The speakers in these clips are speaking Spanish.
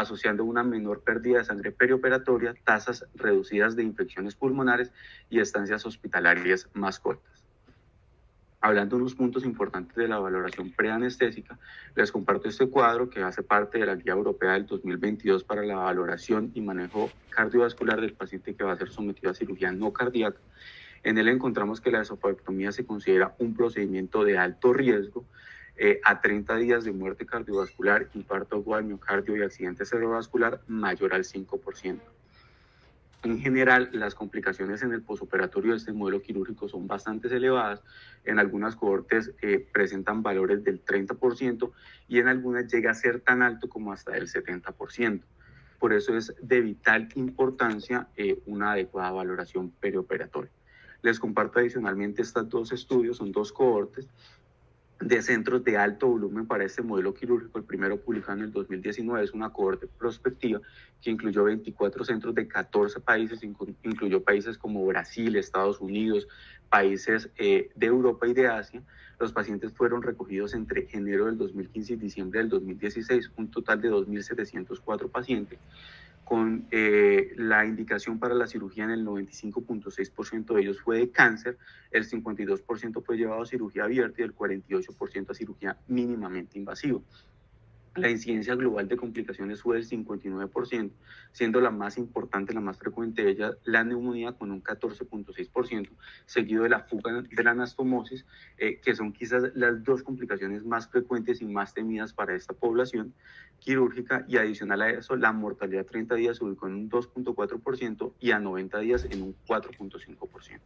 asociando una menor pérdida de sangre perioperatoria, tasas reducidas de infecciones pulmonares y estancias hospitalarias más cortas. Hablando de unos puntos importantes de la valoración preanestésica, les comparto este cuadro que hace parte de la Guía Europea del 2022 para la valoración y manejo cardiovascular del paciente que va a ser sometido a cirugía no cardíaca. En él encontramos que la esofagectomía se considera un procedimiento de alto riesgo a 30 días de muerte cardiovascular, infarto agudo al miocardio y accidente cerebrovascular mayor al 5%. En general, las complicaciones en el posoperatorio de este modelo quirúrgico son bastante elevadas. En algunas cohortes presentan valores del 30% y en algunas llega a ser tan alto como hasta el 70%. Por eso es de vital importancia una adecuada valoración perioperatoria. Les comparto adicionalmente estos dos estudios, son dos cohortes de centros de alto volumen para este modelo quirúrgico. El primero, publicado en el 2019, es una cohorte prospectiva que incluyó 24 centros de 14 países, incluyó países como Brasil, Estados Unidos, países de Europa y de Asia. Los pacientes fueron recogidos entre enero del 2015 y diciembre del 2016, un total de 2.704 pacientes, con la indicación para la cirugía en el 95.6% de ellos fue de cáncer, el 52% fue llevado a cirugía abierta y el 48% a cirugía mínimamente invasiva. La incidencia global de complicaciones fue del 59%, siendo la más importante, la más frecuente de ellas, la neumonía con un 14.6%, seguido de la fuga de la anastomosis, que son quizás las dos complicaciones más frecuentes y más temidas para esta población quirúrgica, y adicional a eso, la mortalidad a 30 días se ubicó en un 2.4% y a 90 días en un 4.5%.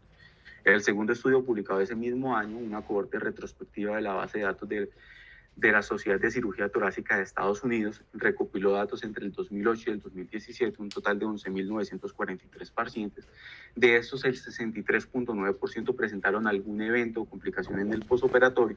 El segundo estudio publicado ese mismo año, una cohorte retrospectiva de la base de datos de la Sociedad de Cirugía Torácica de Estados Unidos, recopiló datos entre el 2008 y el 2017, un total de 11.943 pacientes. De estos, el 63.9% presentaron algún evento o complicación en el posoperatorio,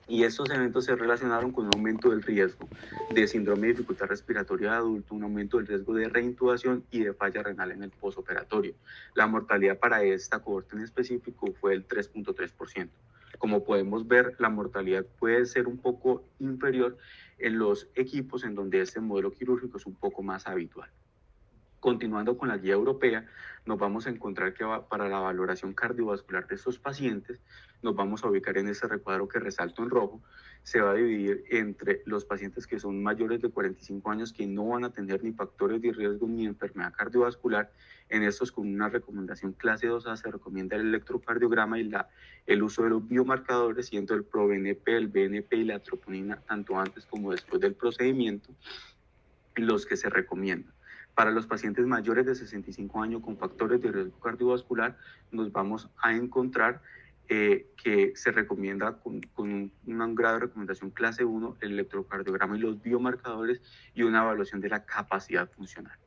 y estos eventos se relacionaron con un aumento del riesgo de síndrome de dificultad respiratoria de adulto, un aumento del riesgo de reintubación y de falla renal en el posoperatorio. La mortalidad para esta cohorte en específico fue del 3.3%. Como podemos ver, la mortalidad puede ser un poco inferior en los equipos en donde este modelo quirúrgico es un poco más habitual. Continuando con la guía europea, nos vamos a encontrar que para la valoración cardiovascular de estos pacientes, nos vamos a ubicar en ese recuadro que resalto en rojo. Se va a dividir entre los pacientes que son mayores de 45 años, que no van a tener ni factores de riesgo ni enfermedad cardiovascular. En estos, con una recomendación clase 2A, se recomienda el electrocardiograma y el uso de los biomarcadores, siendo el ProBNP, el BNP y la troponina, tanto antes como después del procedimiento, los que se recomiendan. Para los pacientes mayores de 65 años con factores de riesgo cardiovascular, nos vamos a encontrar que se recomienda con un grado de recomendación clase 1 el electrocardiograma y los biomarcadores y una evaluación de la capacidad funcional.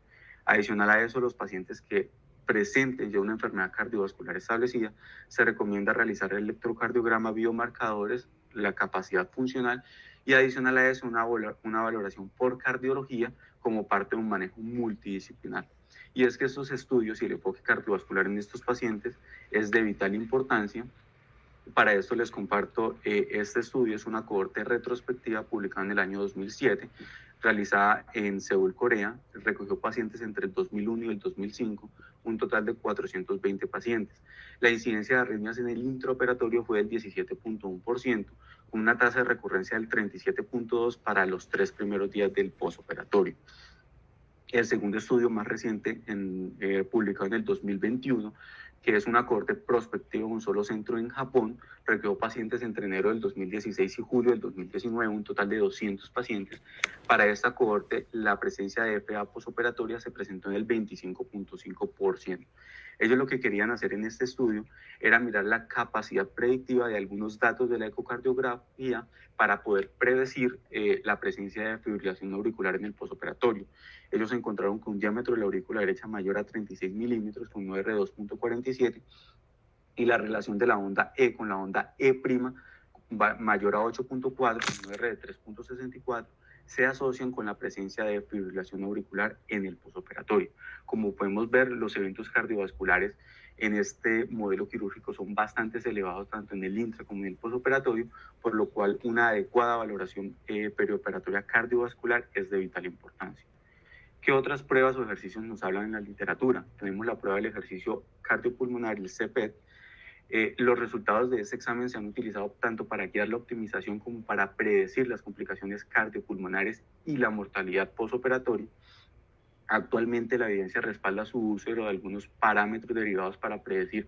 Adicional a eso, los pacientes que presenten ya una enfermedad cardiovascular establecida, se recomienda realizar el electrocardiograma, biomarcadores, la capacidad funcional, y adicional a eso una valoración por cardiología como parte de un manejo multidisciplinar. Y es que estos estudios y el enfoque cardiovascular en estos pacientes es de vital importancia. Para esto les comparto este estudio. Es una cohorte retrospectiva publicada en el año 2007, realizada en Seúl, Corea. Recogió pacientes entre el 2001 y el 2005, un total de 420 pacientes. La incidencia de arritmias en el intraoperatorio fue del 17.1%, con una tasa de recurrencia del 37.2% para los 3 primeros días del posoperatorio. El segundo estudio más reciente, publicado en el 2021, que es una cohorte prospectiva, un solo centro en Japón, recogió pacientes entre enero del 2016 y julio del 2019, un total de 200 pacientes. Para esta cohorte, la presencia de FA posoperatoria se presentó en el 25.5%. Ellos lo que querían hacer en este estudio era mirar la capacidad predictiva de algunos datos de la ecocardiografía para poder predecir la presencia de fibrilación auricular en el posoperatorio. Ellos encontraron que un diámetro de la aurícula derecha mayor a 36 milímetros con un R 2.47 y la relación de la onda E con la onda E' mayor a 8.4 con un R de 3.64 se asocian con la presencia de fibrilación auricular en el posoperatorio. Como podemos ver, los eventos cardiovasculares en este modelo quirúrgico son bastante elevados tanto en el intra como en el posoperatorio, por lo cual una adecuada valoración perioperatoria cardiovascular es de vital importancia. ¿Qué otras pruebas o ejercicios nos hablan en la literatura? Tenemos la prueba del ejercicio cardiopulmonar, el CPET. Los resultados de este examen se han utilizado tanto para guiar la optimización como para predecir las complicaciones cardiopulmonares y la mortalidad postoperatoria. Actualmente la evidencia respalda su uso de algunos parámetros derivados para predecir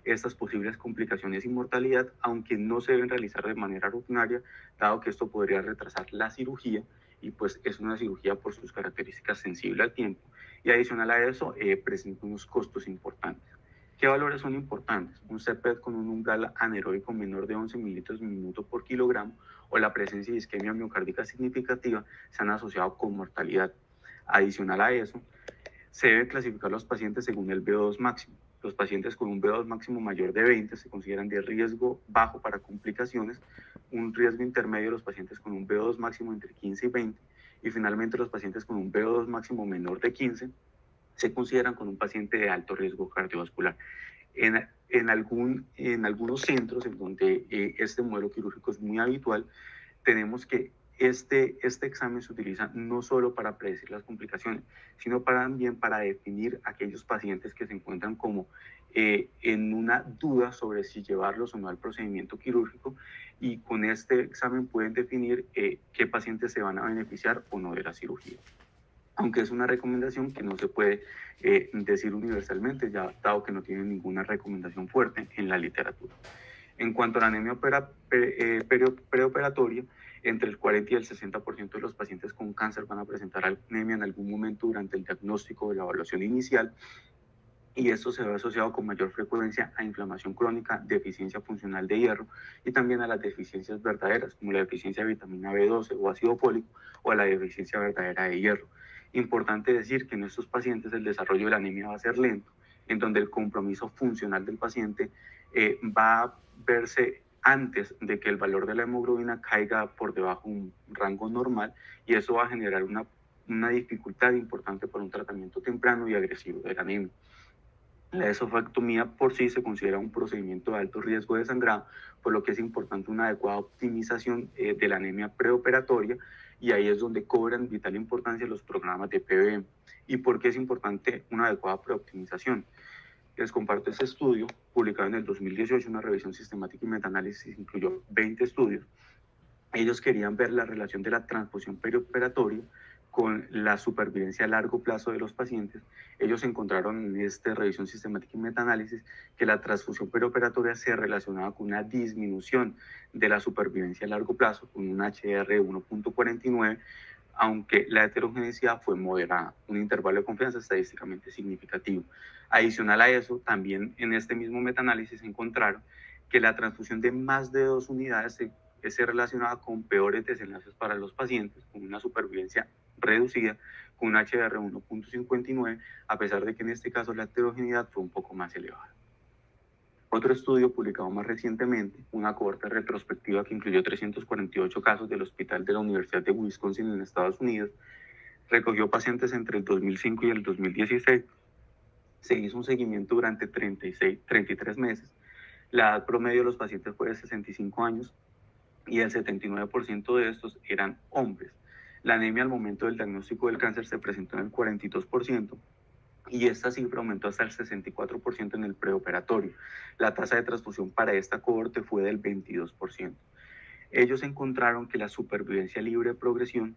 estas posibles complicaciones y mortalidad, aunque no se deben realizar de manera rutinaria, dado que esto podría retrasar la cirugía, y pues es una cirugía por sus características sensible al tiempo, y adicional a eso presenta unos costos importantes. ¿Qué valores son importantes? Un CPET con un umbral anaeróbico menor de 11 mililitros minuto por kilogramo o la presencia de isquemia miocárdica significativa se han asociado con mortalidad. Adicional a eso, se deben clasificar los pacientes según el VO2 máximo. Los pacientes con un VO2 máximo mayor de 20 se consideran de riesgo bajo para complicaciones, un riesgo intermedio los pacientes con un VO2 máximo entre 15 y 20, y finalmente los pacientes con un VO2 máximo menor de 15 se consideran con un paciente de alto riesgo cardiovascular. En algunos centros en donde este modelo quirúrgico es muy habitual, tenemos que este examen se utiliza no solo para predecir las complicaciones, sino también para definir aquellos pacientes que se encuentran como en una duda sobre si llevarlos o no al procedimiento quirúrgico, y con este examen pueden definir qué pacientes se van a beneficiar o no de la cirugía. Aunque es una recomendación que no se puede decir universalmente, ya dado que no tiene ninguna recomendación fuerte en la literatura. En cuanto a la anemia preoperatoria, entre el 40 y el 60% de los pacientes con cáncer van a presentar anemia en algún momento durante el diagnóstico o la evaluación inicial, y esto se ve asociado con mayor frecuencia a inflamación crónica, deficiencia funcional de hierro y también a las deficiencias verdaderas, como la deficiencia de vitamina B12 o ácido fólico, o a la deficiencia verdadera de hierro. Importante decir que en estos pacientes el desarrollo de la anemia va a ser lento, en donde el compromiso funcional del paciente va a verse antes de que el valor de la hemoglobina caiga por debajo de un rango normal, y eso va a generar una dificultad importante para un tratamiento temprano y agresivo de la anemia. La esofectomía por sí se considera un procedimiento de alto riesgo de sangrado, por lo que es importante una adecuada optimización de la anemia preoperatoria, y ahí es donde cobran vital importancia los programas de PBM. ¿Y por qué es importante una adecuada preoptimización? Les comparto este estudio, publicado en el 2018, una revisión sistemática y metaanálisis, incluyó 20 estudios. Ellos querían ver la relación de la transfusión perioperatoria con la supervivencia a largo plazo de los pacientes. Ellos encontraron en esta revisión sistemática y metaanálisis que la transfusión perioperatoria se relacionaba con una disminución de la supervivencia a largo plazo, con un HR 1.49, aunque la heterogeneidad fue moderada, un intervalo de confianza estadísticamente significativo. Adicional a eso, también en este mismo metaanálisis encontraron que la transfusión de más de 2 unidades se relacionaba con peores desenlaces para los pacientes, con una supervivencia reducida, con un HR 1.59, a pesar de que en este caso la heterogeneidad fue un poco más elevada. Otro estudio publicado más recientemente, una cohorte retrospectiva que incluyó 348 casos del Hospital de la Universidad de Wisconsin en Estados Unidos, recogió pacientes entre el 2005 y el 2016. Se hizo un seguimiento durante 33 meses. La edad promedio de los pacientes fue de 65 años y el 79% de estos eran hombres. La anemia al momento del diagnóstico del cáncer se presentó en el 42%, y esta cifra aumentó hasta el 64% en el preoperatorio. La tasa de transfusión para esta cohorte fue del 22%. Ellos encontraron que la supervivencia libre de progresión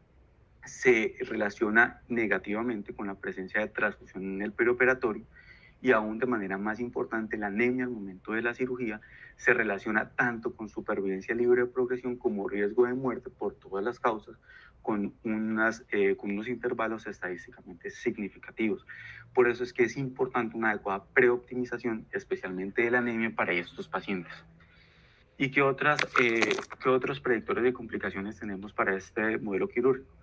se relaciona negativamente con la presencia de transfusión en el preoperatorio, y aún de manera más importante, la anemia al momento de la cirugía se relaciona tanto con supervivencia libre de progresión como riesgo de muerte por todas las causas, con unos intervalos estadísticamente significativos. Por eso es que es importante una adecuada preoptimización, especialmente de la anemia, para estos pacientes. ¿Y qué otros predictores de complicaciones tenemos para este modelo quirúrgico?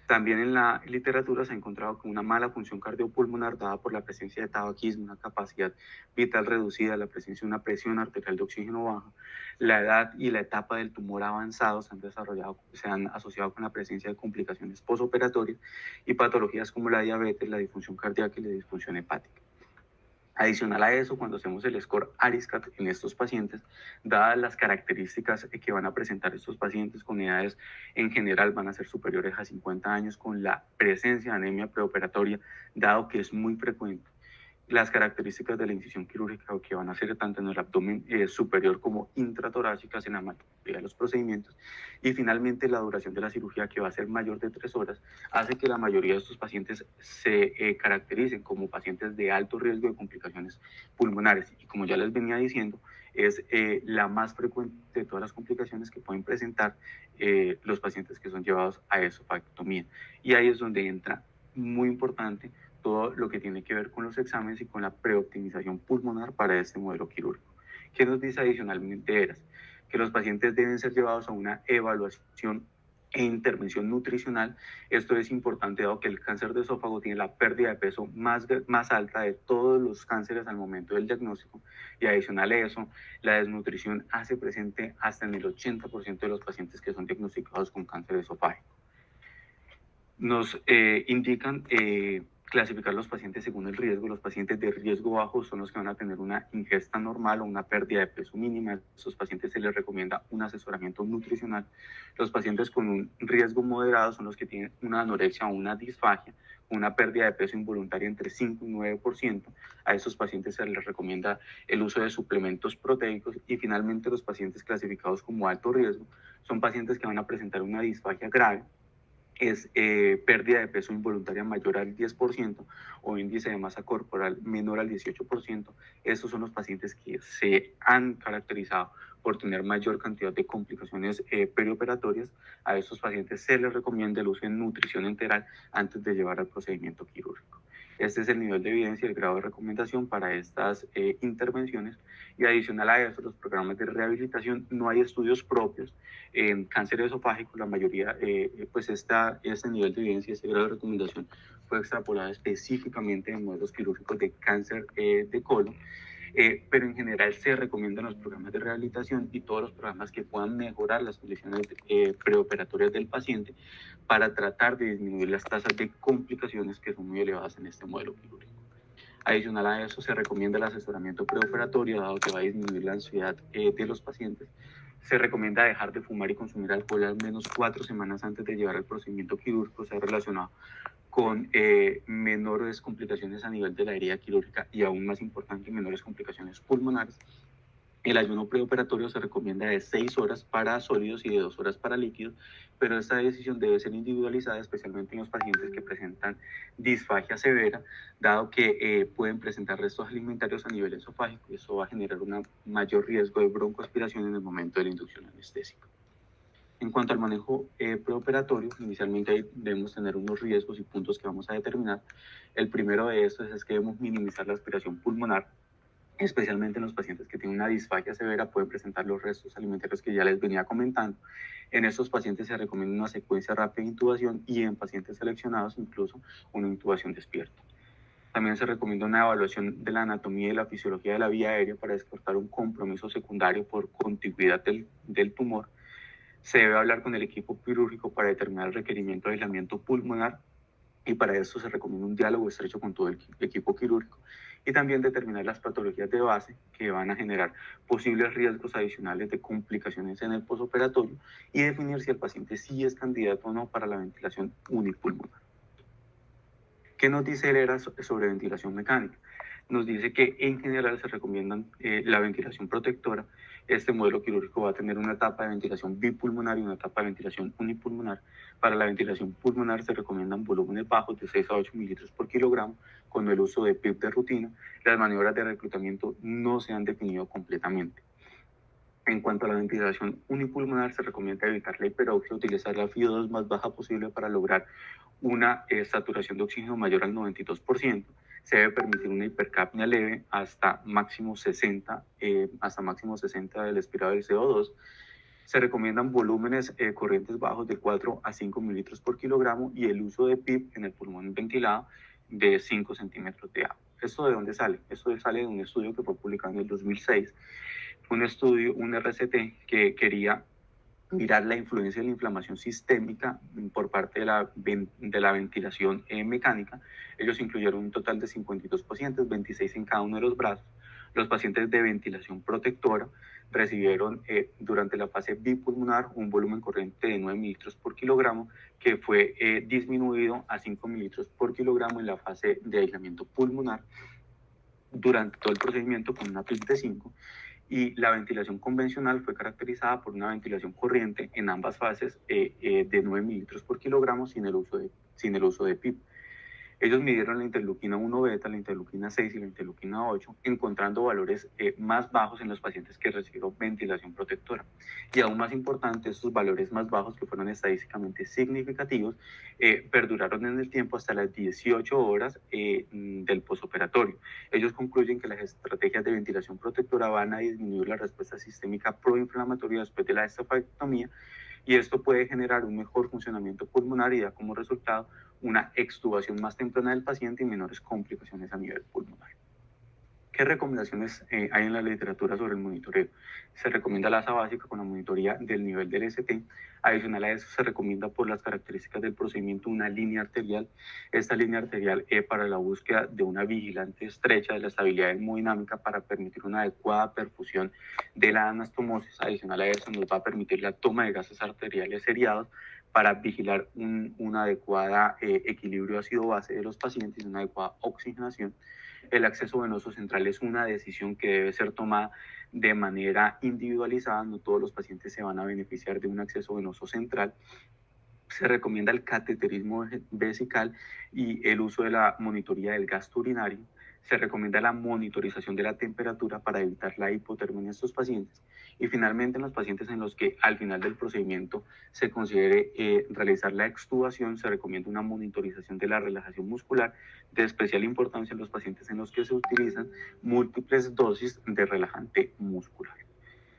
También en la literatura se ha encontrado que una mala función cardiopulmonar dada por la presencia de tabaquismo, una capacidad vital reducida, la presencia de una presión arterial de oxígeno baja, la edad y la etapa del tumor avanzado se han asociado con la presencia de complicaciones posoperatorias y patologías como la diabetes, la disfunción cardíaca y la disfunción hepática. Adicional a eso, cuando hacemos el score ARISCAT en estos pacientes, dadas las características que van a presentar estos pacientes con edades en general van a ser superiores a 50 años con la presencia de anemia preoperatoria, dado que es muy frecuente. Las características de la incisión quirúrgica que van a ser tanto en el abdomen superior como intratorácicas en la mayoría de los procedimientos. Y finalmente la duración de la cirugía, que va a ser mayor de 3 horas, hace que la mayoría de estos pacientes se caractericen como pacientes de alto riesgo de complicaciones pulmonares. Y como ya les venía diciendo, es la más frecuente de todas las complicaciones que pueden presentar los pacientes que son llevados a esofagectomía. Y ahí es donde entra muy importante todo lo que tiene que ver con los exámenes y con la preoptimización pulmonar para este modelo quirúrgico. ¿Qué nos dice adicionalmente ERAS? Que los pacientes deben ser llevados a una evaluación e intervención nutricional. Esto es importante dado que el cáncer de esófago tiene la pérdida de peso más alta de todos los cánceres al momento del diagnóstico, y adicional a eso, la desnutrición hace presente hasta en el 80% de los pacientes que son diagnosticados con cáncer esofágico. Nos indican clasificar los pacientes según el riesgo. Los pacientes de riesgo bajo son los que van a tener una ingesta normal o una pérdida de peso mínima. A estos pacientes se les recomienda un asesoramiento nutricional. Los pacientes con un riesgo moderado son los que tienen una anorexia o una disfagia, una pérdida de peso involuntaria entre 5 y 9%. A estos pacientes se les recomienda el uso de suplementos proteicos. Y finalmente los pacientes clasificados como alto riesgo son pacientes que van a presentar una disfagia grave, es pérdida de peso involuntaria mayor al 10% o índice de masa corporal menor al 18%. Estos son los pacientes que se han caracterizado por tener mayor cantidad de complicaciones perioperatorias. A estos pacientes se les recomienda el uso de nutrición enteral antes de llevar al procedimiento quirúrgico. Este es el nivel de evidencia y el grado de recomendación para estas intervenciones. Y adicional a eso, los programas de rehabilitación, no hay estudios propios. En cáncer esofágico, la mayoría, pues este nivel de evidencia, este grado de recomendación fue extrapolado específicamente en modelos quirúrgicos de cáncer de colon. Pero en general se recomiendan los programas de rehabilitación y todos los programas que puedan mejorar las condiciones preoperatorias del paciente para tratar de disminuir las tasas de complicaciones que son muy elevadas en este modelo quirúrgico. Adicional a eso, se recomienda el asesoramiento preoperatorio, dado que va a disminuir la ansiedad de los pacientes. Se recomienda dejar de fumar y consumir alcohol al menos 4 semanas antes de llevar el procedimiento quirúrgico, sea relacionado con menores complicaciones a nivel de la herida quirúrgica y aún más importante, menores complicaciones pulmonares. El ayuno preoperatorio se recomienda de 6 horas para sólidos y de 2 horas para líquidos, pero esta decisión debe ser individualizada, especialmente en los pacientes que presentan disfagia severa, dado que pueden presentar restos alimentarios a nivel esofágico y eso va a generar un mayor riesgo de broncoaspiración en el momento de la inducción anestésica. En cuanto al manejo preoperatorio, inicialmente debemos tener unos riesgos y puntos que vamos a determinar. El primero de estos es que debemos minimizar la aspiración pulmonar, especialmente en los pacientes que tienen una disfagia severa, pueden presentar los restos alimentarios que ya les venía comentando. En estos pacientes se recomienda una secuencia rápida de intubación y en pacientes seleccionados incluso una intubación despierta. También se recomienda una evaluación de la anatomía y la fisiología de la vía aérea para descartar un compromiso secundario por contigüidad del tumor. Se debe hablar con el equipo quirúrgico para determinar el requerimiento de aislamiento pulmonar y para esto se recomienda un diálogo estrecho con todo el equipo quirúrgico y también determinar las patologías de base que van a generar posibles riesgos adicionales de complicaciones en el posoperatorio y definir si el paciente sí es candidato o no para la ventilación unipulmonar. ¿Qué nos dice el ERA sobre ventilación mecánica? Nos dice que en general se recomienda la ventilación protectora. Este modelo quirúrgico va a tener una etapa de ventilación bipulmonar y una etapa de ventilación unipulmonar. Para la ventilación pulmonar se recomiendan volúmenes bajos de 6 a 8 mililitros por kilogramo con el uso de PIP de rutina. Las maniobras de reclutamiento no se han definido completamente. En cuanto a la ventilación unipulmonar, se recomienda evitar la hiperoxia, utilizar la FiO2 más baja posible para lograr una saturación de oxígeno mayor al 92%. Se debe permitir una hipercapnia leve hasta máximo 60 del expirado del CO2. Se recomiendan volúmenes corrientes bajos de 4 a 5 mililitros por kilogramo y el uso de PIP en el pulmón ventilado de 5 centímetros de agua. ¿Esto de dónde sale? Esto sale de un estudio que fue publicado en el 2006. Un estudio, un RCT, que quería mirar la influencia de la inflamación sistémica por parte de la ventilación mecánica. Ellos incluyeron un total de 52 pacientes, 26 en cada uno de los brazos. Los pacientes de ventilación protectora recibieron durante la fase bipulmonar un volumen corriente de 9 mililitros por kilogramo, que fue disminuido a 5 mililitros por kilogramo en la fase de aislamiento pulmonar durante todo el procedimiento con una PIC de 5. Y la ventilación convencional fue caracterizada por una ventilación corriente en ambas fases de 9 mililitros por kilogramo sin el uso de PIP. Ellos midieron la interleuquina 1 beta, la interleuquina 6 y la interleuquina 8, encontrando valores más bajos en los pacientes que recibieron ventilación protectora. Y aún más importante, estos valores más bajos, que fueron estadísticamente significativos, perduraron en el tiempo hasta las 18 horas del posoperatorio. Ellos concluyen que las estrategias de ventilación protectora van a disminuir la respuesta sistémica proinflamatoria después de la estafectomía, y esto puede generar un mejor funcionamiento pulmonar y da como resultado una extubación más temprana del paciente y menores complicaciones a nivel pulmonar. ¿Qué recomendaciones hay en la literatura sobre el monitoreo? Se recomienda la asa básica con la monitoría del nivel del ST. Adicional a eso, se recomienda por las características del procedimiento una línea arterial. Esta línea arterial para la búsqueda de una vigilante estrecha de la estabilidad hemodinámica para permitir una adecuada perfusión de la anastomosis. Adicional a eso, nos va a permitir la toma de gases arteriales seriados para vigilar un adecuado equilibrio ácido-base de los pacientes y una adecuada oxigenación. El acceso venoso central es una decisión que debe ser tomada de manera individualizada. No todos los pacientes se van a beneficiar de un acceso venoso central. Se recomienda el cateterismo vesical y el uso de la monitoría del gasto urinario. Se recomienda la monitorización de la temperatura para evitar la hipotermia en estos pacientes. Y finalmente, en los pacientes en los que al final del procedimiento se considere realizar la extubación, se recomienda una monitorización de la relajación muscular, de especial importancia en los pacientes en los que se utilizan múltiples dosis de relajante muscular.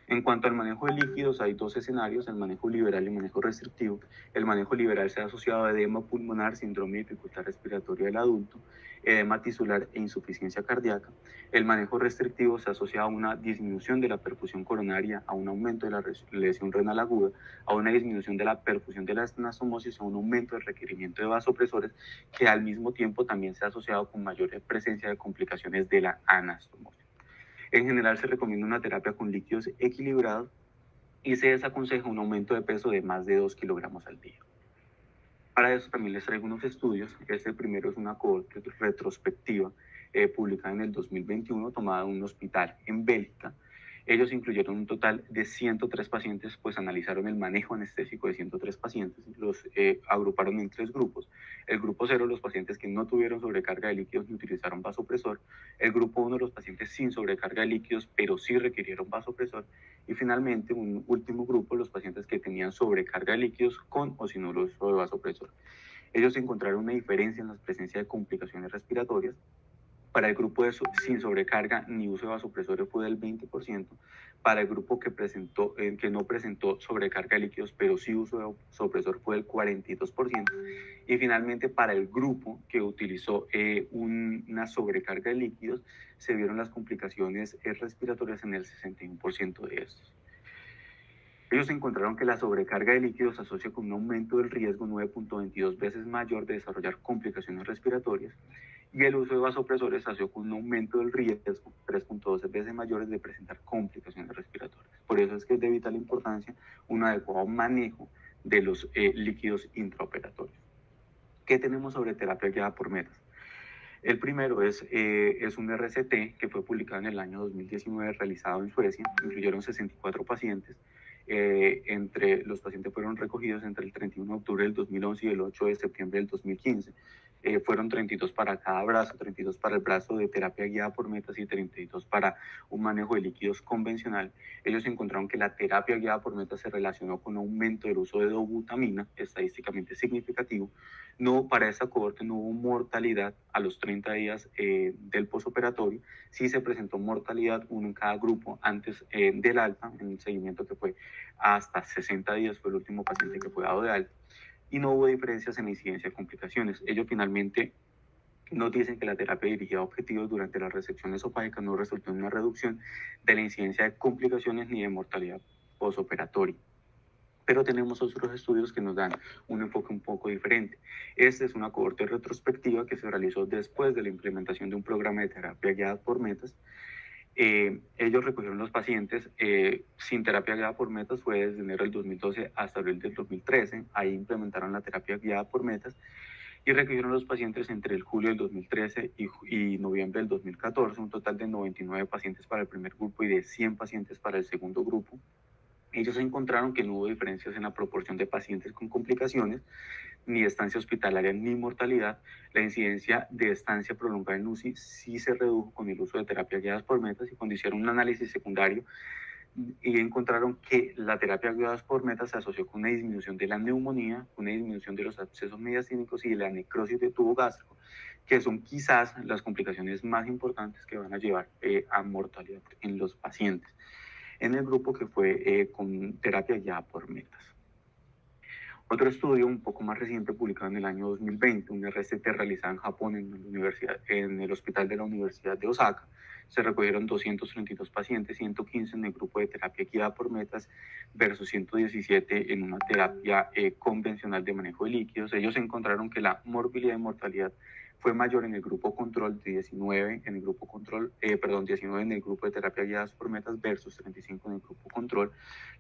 En cuanto al manejo de líquidos, hay dos escenarios: el manejo liberal y el manejo restrictivo. El manejo liberal se ha asociado a edema pulmonar, síndrome de dificultad respiratoria del adulto, edema tisular e insuficiencia cardíaca. El manejo restrictivo se ha asociado a una disminución de la perfusión coronaria, a un aumento de la lesión renal aguda, a una disminución de la perfusión de la anastomosis, a un aumento del requerimiento de vasopresores, que al mismo tiempo también se ha asociado con mayor presencia de complicaciones de la anastomosis. En general, se recomienda una terapia con líquidos equilibrados y se desaconseja un aumento de peso de más de 2 kilogramos al día. Para eso también les traigo unos estudios. Este primero es una cohorte retrospectiva publicada en el 2021, tomada en un hospital en Bélgica. Ellos incluyeron un total de 103 pacientes, pues analizaron el manejo anestésico de 103 pacientes, los agruparon en 3 grupos. El grupo 0, los pacientes que no tuvieron sobrecarga de líquidos ni utilizaron vasopresor. El grupo 1, los pacientes sin sobrecarga de líquidos, pero sí requirieron vasopresor. Y finalmente, un último grupo, los pacientes que tenían sobrecarga de líquidos con o sin uso de vasopresor. Ellos encontraron una diferencia en la presencia de complicaciones respiratorias. Para el grupo sin sobrecarga ni uso de vasopresores fue del 20%. Para el grupo que no presentó sobrecarga de líquidos, pero sí uso de vasopresor, fue del 42%. Y finalmente, para el grupo que utilizó una sobrecarga de líquidos, se vieron las complicaciones respiratorias en el 61% de estos. Ellos encontraron que la sobrecarga de líquidos se asocia con un aumento del riesgo 9.22 veces mayor de desarrollar complicaciones respiratorias, y el uso de vasopresores se asoció con un aumento del riesgo 3.12 veces mayores de presentar complicaciones respiratorias. Por eso es que es de vital importancia un adecuado manejo de los líquidos intraoperatorios. ¿Qué tenemos sobre terapia guiada por metas? El primero es un RCT que fue publicado en el año 2019, realizado en Suecia. Incluyeron 64 pacientes. Entre los pacientes fueron recogidos entre el 31 de octubre del 2011 y el 8 de septiembre del 2015. Fueron 32 para cada brazo, 32 para el brazo de terapia guiada por metas y 32 para un manejo de líquidos convencional. Ellos encontraron que la terapia guiada por metas se relacionó con un aumento del uso de dobutamina, estadísticamente significativo. Para esta cohorte no hubo mortalidad a los 30 días del posoperatorio. Sí se presentó mortalidad, uno en cada grupo antes del alta, en el seguimiento que fue hasta 60 días, fue el último paciente que fue dado de alta. Y no hubo diferencias en la incidencia de complicaciones. Ellos finalmente nos dicen que la terapia dirigida a objetivos durante la resección esofágica no resultó en una reducción de la incidencia de complicaciones ni de mortalidad posoperatoria. Pero tenemos otros estudios que nos dan un enfoque un poco diferente. Esta es una cohorte retrospectiva que se realizó después de la implementación de un programa de terapia guiada por metas. Ellos recogieron los pacientes sin terapia guiada por metas, fue desde enero del 2012 hasta abril del 2013. Ahí implementaron la terapia guiada por metas y recogieron los pacientes entre el julio del 2013 y noviembre del 2014, un total de 99 pacientes para el primer grupo y de 100 pacientes para el segundo grupo. Ellos encontraron que no hubo diferencias en la proporción de pacientes con complicaciones, ni estancia hospitalaria, ni mortalidad. La incidencia de estancia prolongada en UCI sí se redujo con el uso de terapias guiadas por metas, y cuando hicieron un análisis secundario y encontraron que la terapia guiada por metas se asoció con una disminución de la neumonía, una disminución de los abscesos mediastínicos y de la necrosis de tubo gástrico, que son quizás las complicaciones más importantes que van a llevar a mortalidad en los pacientes, en el grupo que fue con terapia guiada por metas. Otro estudio un poco más reciente, publicado en el año 2020, un RCT realizado en Japón en el hospital de la Universidad de Osaka. Se recogieron 232 pacientes, 115 en el grupo de terapia guiada por metas versus 117 en una terapia convencional de manejo de líquidos. Ellos encontraron que la morbilidad y mortalidad fue mayor en el grupo control, de 19 en el grupo control, 19 en el grupo de terapia guiadas por metas versus 35 en el grupo control.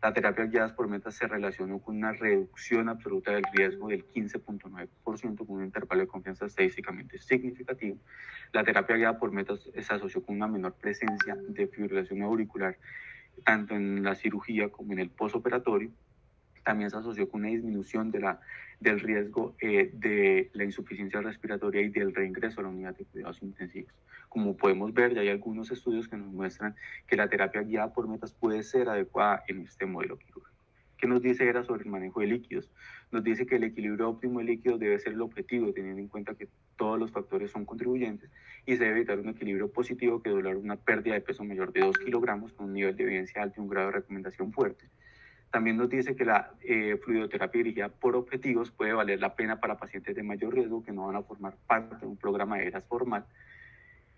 La terapia guiadas por metas se relacionó con una reducción absoluta del riesgo del 15.9%, con un intervalo de confianza estadísticamente significativo. La terapia guiada por metas se asoció con una menor presencia de fibrilación auricular, tanto en la cirugía como en el postoperatorio. También se asoció con una disminución del riesgo de la insuficiencia respiratoria y del reingreso a la unidad de cuidados intensivos. Como podemos ver, ya hay algunos estudios que nos muestran que la terapia guiada por metas puede ser adecuada en este modelo quirúrgico. ¿Qué nos dice ERA sobre el manejo de líquidos? Nos dice que el equilibrio óptimo de líquidos debe ser el objetivo, teniendo en cuenta que todos los factores son contribuyentes, y se debe evitar un equilibrio positivo que dure una pérdida de peso mayor de 2 kilogramos con un nivel de evidencia alto y un grado de recomendación fuerte. También nos dice que la fluidoterapia dirigida por objetivos puede valer la pena para pacientes de mayor riesgo que no van a formar parte de un programa de ERAS formal.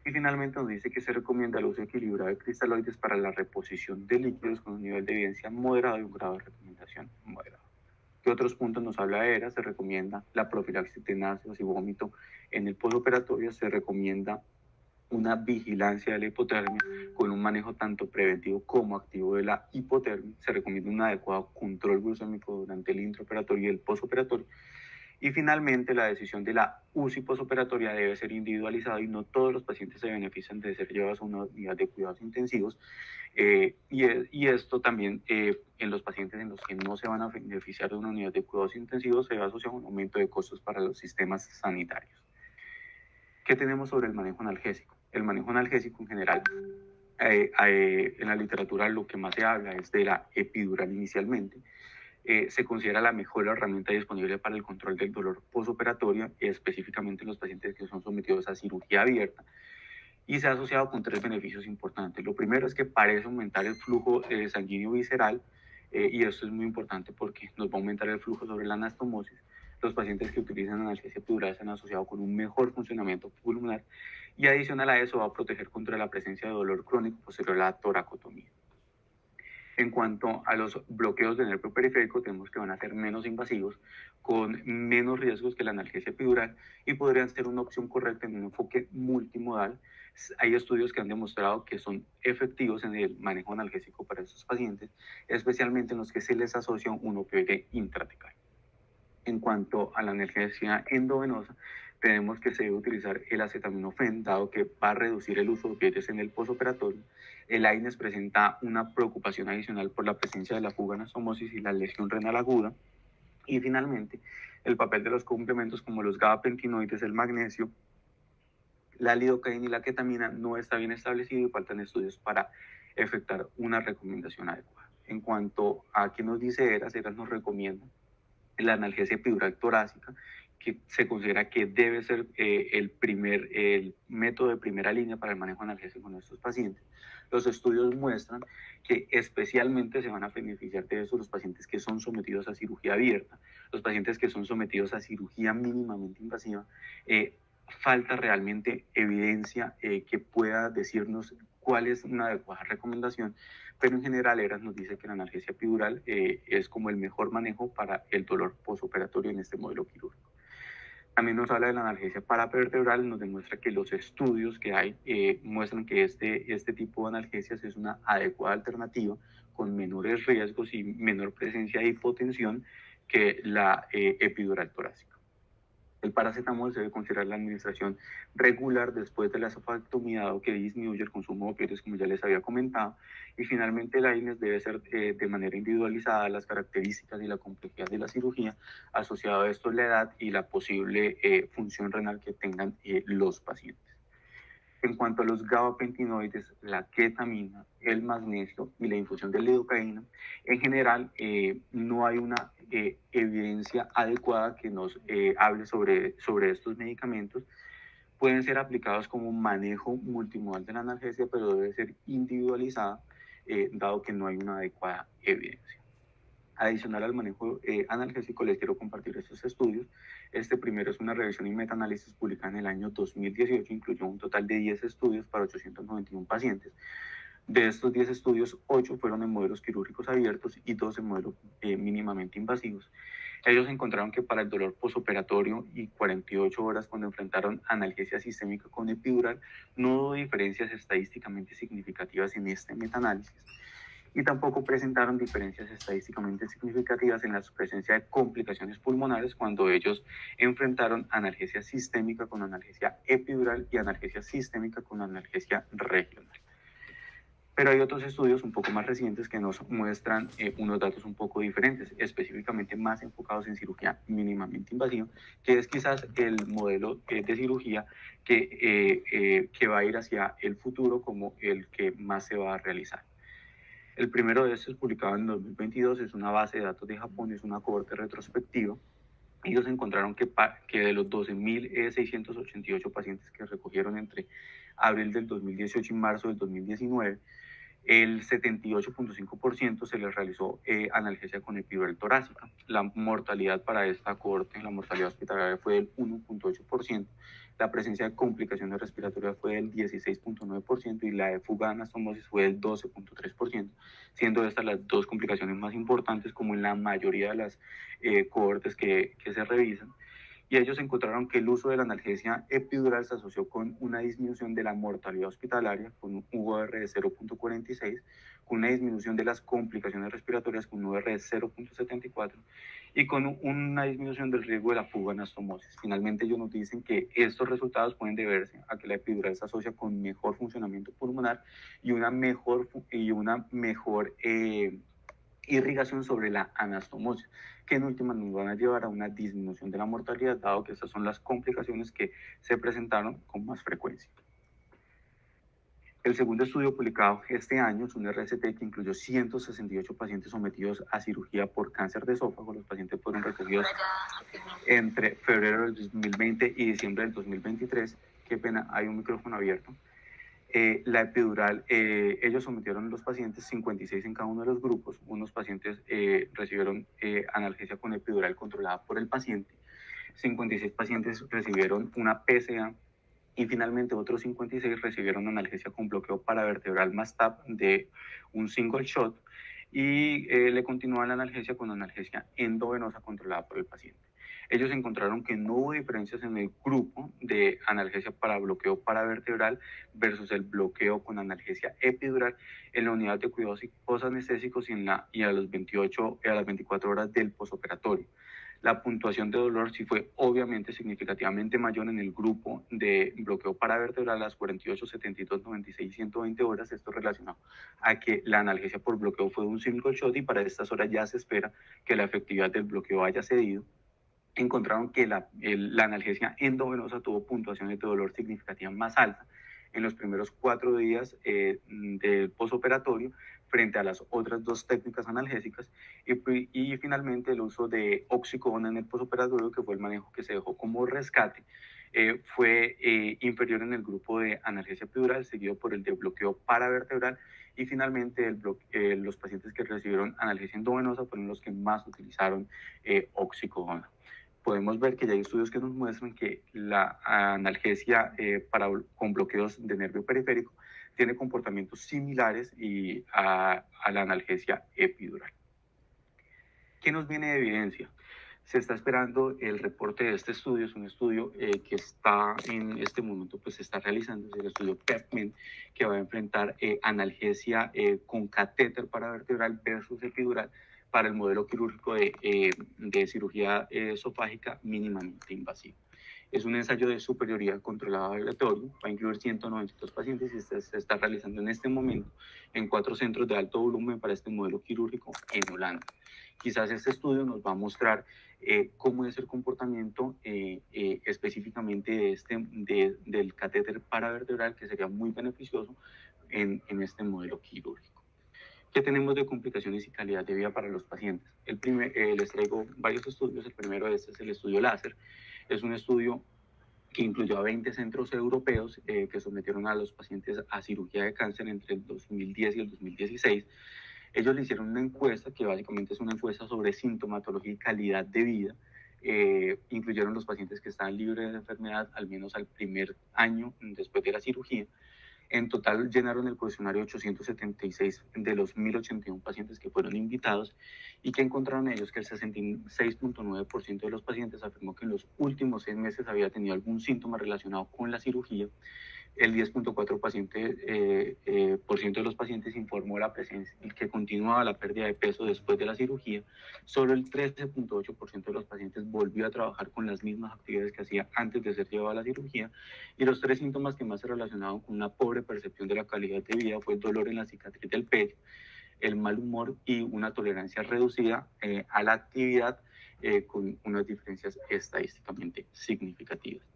Y finalmente nos dice que se recomienda el uso equilibrado de cristaloides para la reposición de líquidos con un nivel de evidencia moderado y un grado de recomendación moderado. ¿Qué otros puntos nos habla de ERAS? Se recomienda la profilaxis de náuseas y vómito en el postoperatorio. Se recomienda una vigilancia de la hipotermia con un manejo tanto preventivo como activo de la hipotermia. Se recomienda un adecuado control glucémico durante el intraoperatorio y el postoperatorio. Y finalmente, la decisión de la UCI postoperatoria debe ser individualizada, y no todos los pacientes se benefician de ser llevados a una unidad de cuidados intensivos. Y esto también en los pacientes en los que no se van a beneficiar de una unidad de cuidados intensivos se va a asociar a un aumento de costos para los sistemas sanitarios. ¿Qué tenemos sobre el manejo analgésico? El manejo analgésico en general, en la literatura lo que más se habla es de la epidural inicialmente. Se considera la mejor herramienta disponible para el control del dolor postoperatorio, específicamente en los pacientes que son sometidos a cirugía abierta, y se ha asociado con 3 beneficios importantes. Lo primero es que parece aumentar el flujo sanguíneo visceral, y esto es muy importante porque nos va a aumentar el flujo sobre la anastomosis. Los pacientes que utilizan analgesia epidural se han asociado con un mejor funcionamiento pulmonar, y adicional a eso va a proteger contra la presencia de dolor crónico posterior a la toracotomía. En cuanto a los bloqueos del nervio periférico, tenemos que van a ser menos invasivos, con menos riesgos que la analgesia epidural, y podrían ser una opción correcta en un enfoque multimodal. Hay estudios que han demostrado que son efectivos en el manejo analgésico para estos pacientes, especialmente en los que se les asocia un opioide intratecal. En cuanto a la analgesia endovenosa, tenemos que se debe utilizar el acetaminofén, dado que va a reducir el uso de opioides en el postoperatorio. El AINES presenta una preocupación adicional por la presencia de la fuga anastomosis y la lesión renal aguda. Y finalmente, el papel de los complementos como los gabapentinoides, el magnesio, la lidocaína y la ketamina no está bien establecido y faltan estudios para efectuar una recomendación adecuada. En cuanto a qué nos dice ERAS nos recomienda la analgesia epidural torácica, que se considera que debe ser el método de primera línea para el manejo analgésico en estos pacientes. Los estudios muestran que especialmente se van a beneficiar de eso los pacientes que son sometidos a cirugía abierta, los pacientes que son sometidos a cirugía mínimamente invasiva. Falta realmente evidencia que pueda decirnos cuál es una adecuada recomendación, pero en general ERAS nos dice que la analgesia epidural es como el mejor manejo para el dolor postoperatorio en este modelo quirúrgico. También nos habla de la analgesia paravertebral, nos demuestra que los estudios que hay muestran que este tipo de analgesias es una adecuada alternativa con menores riesgos y menor presencia de hipotensión que la epidural torácica. El paracetamol se debe considerar la administración regular después de la esofagectomía, dado que disminuye el consumo de opioides, como ya les había comentado. Y finalmente el AINES debe ser de manera individualizada las características y la complejidad de la cirugía, asociado a esto la edad y la posible función renal que tengan los pacientes. En cuanto a los gabapentinoides, la ketamina, el magnesio y la infusión de lidocaína, en general no hay una evidencia adecuada que nos hable sobre estos medicamentos. Pueden ser aplicados como manejo multimodal de la analgesia, pero debe ser individualizada, dado que no hay una adecuada evidencia. Adicional al manejo analgésico, les quiero compartir estos estudios. Este primero es una revisión y metaanálisis publicada en el año 2018, incluyó un total de 10 estudios para 891 pacientes. De estos 10 estudios, 8 fueron en modelos quirúrgicos abiertos y 2 en modelos mínimamente invasivos. Ellos encontraron que para el dolor posoperatorio y 48 horas cuando enfrentaron analgesia sistémica con epidural, no hubo diferencias estadísticamente significativas en este metaanálisis. Y tampoco presentaron diferencias estadísticamente significativas en la presencia de complicaciones pulmonares cuando ellos enfrentaron analgesia sistémica con analgesia epidural y analgesia sistémica con analgesia regional. Pero hay otros estudios un poco más recientes que nos muestran unos datos un poco diferentes, específicamente más enfocados en cirugía mínimamente invasiva, que es quizás el modelo de cirugía que va a ir hacia el futuro como el que más se va a realizar. El primero de estos, publicado en 2022, es una base de datos de Japón, es una cohorte retrospectiva. Ellos encontraron que de los 12.688 pacientes que recogieron entre abril del 2018 y marzo del 2019, el 78.5% se les realizó analgesia con epidural torácica. La mortalidad para esta cohorte, la mortalidad hospitalaria fue del 1.8%. La presencia de complicaciones respiratorias fue del 16.9% y la de fuga de anastomosis fue del 12.3%, siendo estas las dos complicaciones más importantes como en la mayoría de las cohortes que se revisan. Y ellos encontraron que el uso de la analgesia epidural se asoció con una disminución de la mortalidad hospitalaria, con un UR de 0.46, con una disminución de las complicaciones respiratorias, con un UR de 0.74, y con una disminución del riesgo de la fuga anastomosis. Finalmente, ellos nos dicen que estos resultados pueden deberse a que la epidural se asocia con mejor funcionamiento pulmonar y una mejor irrigación sobre la anastomosis, que en última nos van a llevar a una disminución de la mortalidad, dado que estas son las complicaciones que se presentaron con más frecuencia. El segundo estudio publicado este año es un RCT que incluyó 168 pacientes sometidos a cirugía por cáncer de esófago. Los pacientes fueron recogidos entre febrero del 2020 y diciembre del 2023. Qué pena, hay un micrófono abierto. La epidural, ellos sometieron a los pacientes, 56 en cada uno de los grupos. Unos pacientes recibieron analgesia con epidural controlada por el paciente, 56 pacientes recibieron una PCA y finalmente otros 56 recibieron analgesia con bloqueo paravertebral más TAP de un single shot y le continúan la analgesia con analgesia endovenosa controlada por el paciente. Ellos encontraron que no hubo diferencias en el grupo de analgesia para bloqueo paravertebral versus el bloqueo con analgesia epidural en la unidad de cuidados posanestésicos y a las 24 horas del posoperatorio. La puntuación de dolor sí fue obviamente significativamente mayor en el grupo de bloqueo paravertebral a las 48, 72, 96 y 120 horas. Esto relacionado a que la analgesia por bloqueo fue de un single shot y para estas horas ya se espera que la efectividad del bloqueo haya cedido. Encontraron que la analgesia endovenosa tuvo puntuaciones de dolor significativas más altas en los primeros 4 días del posoperatorio frente a las otras dos técnicas analgésicas y finalmente el uso de oxicodona en el posoperatorio, que fue el manejo que se dejó como rescate, fue inferior en el grupo de analgesia epidural, seguido por el de bloqueo paravertebral y finalmente los pacientes que recibieron analgesia endovenosa fueron los que más utilizaron oxicodona. Podemos ver que ya hay estudios que nos muestran que la analgesia con bloqueos de nervio periférico tiene comportamientos similares a la analgesia epidural. ¿Qué nos viene de evidencia? Se está esperando el reporte de este estudio, es un estudio que está en este momento, pues se está realizando, es el estudio PEPMEN, que va a enfrentar analgesia con catéter paravertebral versus epidural para el modelo quirúrgico de cirugía esofágica mínimamente invasiva. Es un ensayo de superioridad controlado aleatorio, va a incluir 192 pacientes y se está realizando en este momento en 4 centros de alto volumen para este modelo quirúrgico en Holanda. Quizás este estudio nos va a mostrar cómo es el comportamiento específicamente del catéter paravertebral, que sería muy beneficioso en este modelo quirúrgico. ¿Qué tenemos de complicaciones y calidad de vida para los pacientes? Les traigo varios estudios. El primero de este es el estudio láser. Es un estudio que incluyó a 20 centros europeos que sometieron a los pacientes a cirugía de cáncer entre el 2010 y el 2016. Ellos le hicieron una encuesta que básicamente es una encuesta sobre sintomatología y calidad de vida. Incluyeron los pacientes que estaban libres de enfermedad al menos al primer año después de la cirugía. En total llenaron el cuestionario 876 de los 1081 pacientes que fueron invitados y que encontraron ellos que el 66.9% de los pacientes afirmó que en los últimos 6 meses había tenido algún síntoma relacionado con la cirugía. El 10.4% de los pacientes informó la presencia que continuaba la pérdida de peso después de la cirugía. Solo el 13.8% de los pacientes volvió a trabajar con las mismas actividades que hacía antes de ser llevado a la cirugía. Y los 3 síntomas que más se relacionaban con una pobre percepción de la calidad de vida fue el dolor en la cicatriz del pecho, el mal humor y una tolerancia reducida a la actividad con unas diferencias estadísticamente significativas.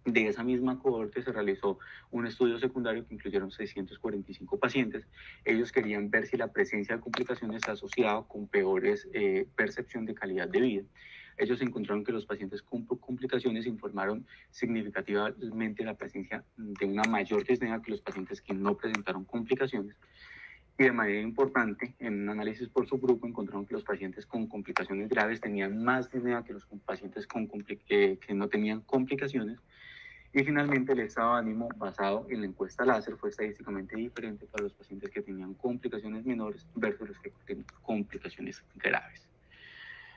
De esa misma cohorte se realizó un estudio secundario que incluyeron 645 pacientes. Ellos querían ver si la presencia de complicaciones se asociaba con peores percepción de calidad de vida. Ellos encontraron que los pacientes con complicaciones informaron significativamente la presencia de una mayor disnea que los pacientes que no presentaron complicaciones. Y de manera importante, en un análisis por subgrupo encontraron que los pacientes con complicaciones graves tenían más disnea que los pacientes que no tenían complicaciones. Y finalmente, el estado de ánimo basado en la encuesta láser fue estadísticamente diferente para los pacientes que tenían complicaciones menores versus los que tenían complicaciones graves.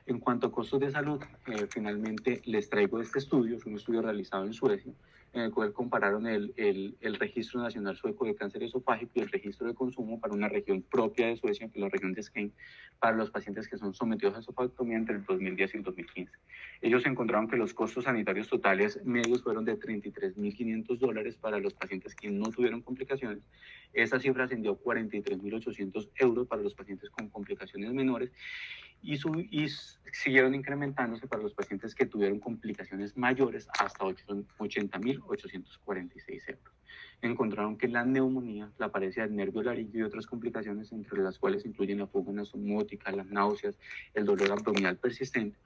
En cuanto a costos de salud, finalmente les traigo este estudio, es un estudio realizado en Suecia, en el cual compararon el Registro Nacional Sueco de Cáncer Esofágico y el registro de consumo para una región propia de Suecia, que es la región de Skåne, para los pacientes que son sometidos a esofagectomía entre el 2010 y el 2015. Ellos encontraron que los costos sanitarios totales medios fueron de $33.500 para los pacientes que no tuvieron complicaciones. Esa cifra ascendió a €43.800 para los pacientes con complicaciones menores y siguieron incrementándose para los pacientes que tuvieron complicaciones mayores hasta €80.846. Encontraron que la neumonía, la paresia del nervio laríngeo y otras complicaciones, entre las cuales incluyen la fuga nasomótica, las náuseas, el dolor abdominal persistente,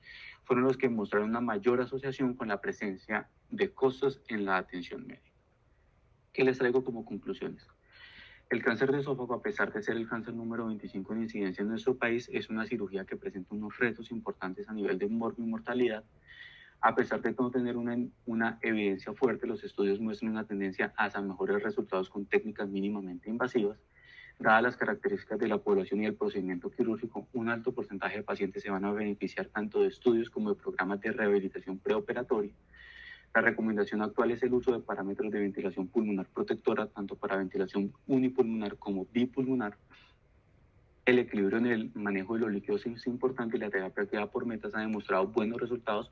fueron los que mostraron una mayor asociación con la presencia de costos en la atención médica. ¿Qué les traigo como conclusiones? El cáncer de esófago, a pesar de ser el cáncer número 25 en incidencia en nuestro país, es una cirugía que presenta unos retos importantes a nivel de morbo y mortalidad. A pesar de no tener una evidencia fuerte, los estudios muestran una tendencia hacia mejores resultados con técnicas mínimamente invasivas. Dadas las características de la población y el procedimiento quirúrgico, un alto porcentaje de pacientes se van a beneficiar tanto de estudios como de programas de rehabilitación preoperatoria. La recomendación actual es el uso de parámetros de ventilación pulmonar protectora, tanto para ventilación unipulmonar como bipulmonar. El equilibrio en el manejo de los líquidos es importante y la terapia que da por metas ha demostrado buenos resultados,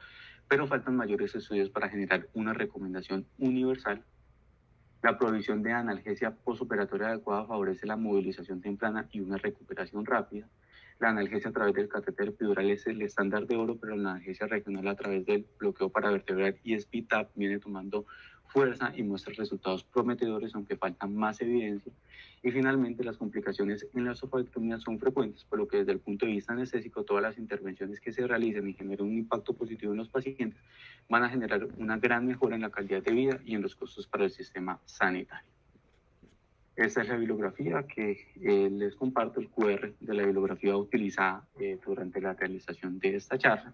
pero faltan mayores estudios para generar una recomendación universal. La provisión de analgesia postoperatoria adecuada favorece la movilización temprana y una recuperación rápida. La analgesia a través del catéter epidural es el estándar de oro, pero la analgesia regional a través del bloqueo paravertebral y SPTAP viene tomando fuerza y muestra resultados prometedores, aunque falta más evidencia. Y finalmente, las complicaciones en la esofagectomía son frecuentes, por lo que desde el punto de vista anestésico, todas las intervenciones que se realicen y generen un impacto positivo en los pacientes van a generar una gran mejora en la calidad de vida y en los costos para el sistema sanitario. Esta es la bibliografía que les comparto, el QR de la bibliografía utilizada durante la realización de esta charla.